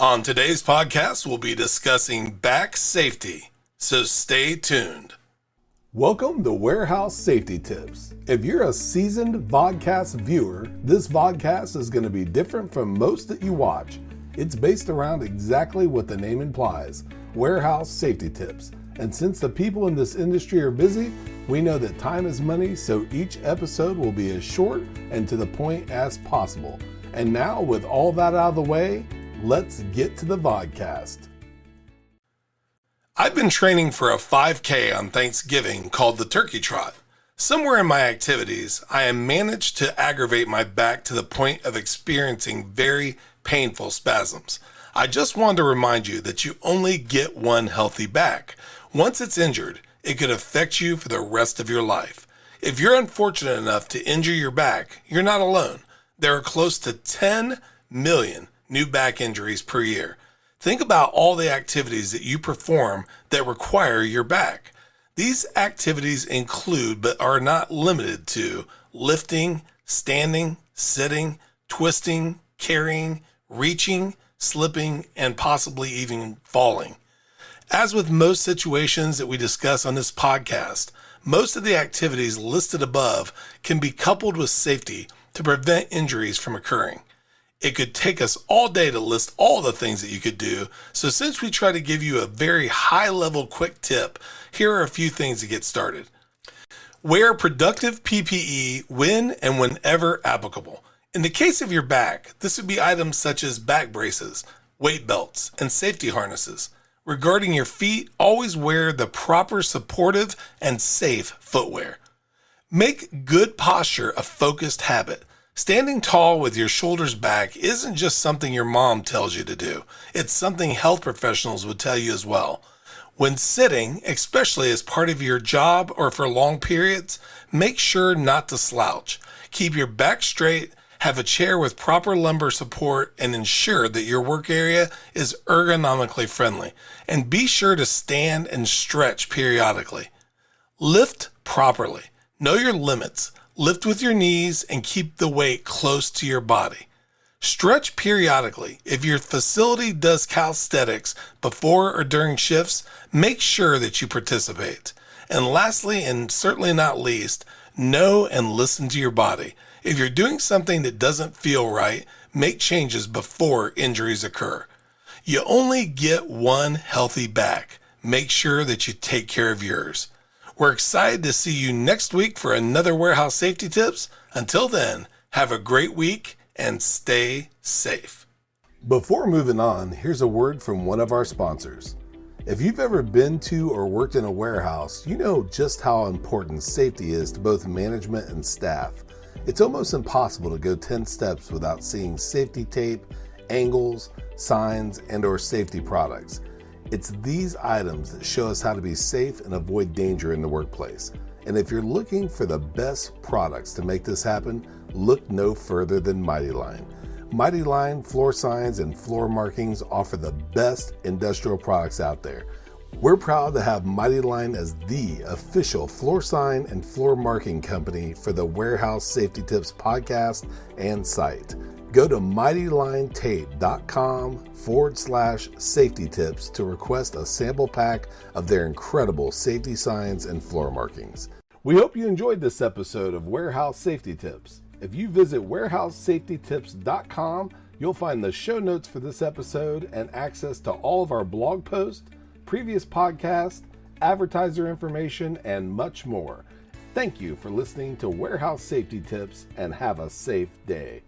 On today's podcast, we'll be discussing back safety, so stay tuned. Welcome to Warehouse Safety Tips. If you're a seasoned vodcast viewer, this vodcast is going to be different from most that you watch. It's based around exactly what the name implies, warehouse safety tips. And since the people in this industry are busy, we know that time is money, so each episode will be as short and to the point as possible. And now, with all that out of the way, let's get to the vodcast. I've been training for a 5K on Thanksgiving called the Turkey Trot. Somewhere in my activities, I have managed to aggravate my back to the point of experiencing very painful spasms. I just wanted to remind you that you only get one healthy back. Once it's injured, it could affect you for the rest of your life. If you're unfortunate enough to injure your back, you're not alone. There are close to 10 million new back injuries per year. Think about all the activities that you perform that require your back. These activities include, but are not limited to, lifting, standing, sitting, twisting, carrying, reaching, slipping, and possibly even falling. As with most situations that we discuss on this podcast, most of the activities listed above can be coupled with safety to prevent injuries from occurring. It could take us all day to list all the things that you could do, so since we try to give you a very high-level quick tip, here are a few things to get started. Wear productive PPE when and whenever applicable. In the case of your back, this would be items such as back braces, weight belts, and safety harnesses. Regarding your feet, always wear the proper supportive and safe footwear. Make good posture a focused habit. Standing tall with your shoulders back isn't just something your mom tells you to do. It's something health professionals would tell you as well. When sitting, especially as part of your job or for long periods, make sure not to slouch. Keep your back straight, have a chair with proper lumbar support, and ensure that your work area is ergonomically friendly. And be sure to stand and stretch periodically. Lift properly. Know your limits. Lift with your knees and keep the weight close to your body. Stretch periodically. If your facility does calisthenics before or during shifts, make sure that you participate. And lastly, and certainly not least, know and listen to your body. If you're doing something that doesn't feel right, make changes before injuries occur. You only get one healthy back. Make sure that you take care of yours. We're excited to see you next week for another Warehouse Safety Tips. Until then, have a great week and stay safe. Before moving on, here's a word from one of our sponsors. If you've ever been to or worked in a warehouse, you know just how important safety is to both management and staff. It's almost impossible to go 10 steps without seeing safety tape, angles, signs, and/or safety products. It's these items that show us how to be safe and avoid danger in the workplace. And if you're looking for the best products to make this happen, look no further than Mighty Line. Mighty Line floor signs and floor markings offer the best industrial products out there. We're proud to have Mighty Line as the official floor sign and floor marking company for the Warehouse Safety Tips podcast and site. Go to mightylinetape.com/safety tips to request a sample pack of their incredible safety signs and floor markings. We hope you enjoyed this episode of Warehouse Safety Tips. If you visit warehousesafetytips.com, you'll find the show notes for this episode and access to all of our blog posts, previous podcasts, advertiser information, and much more. Thank you for listening to Warehouse Safety Tips and have a safe day.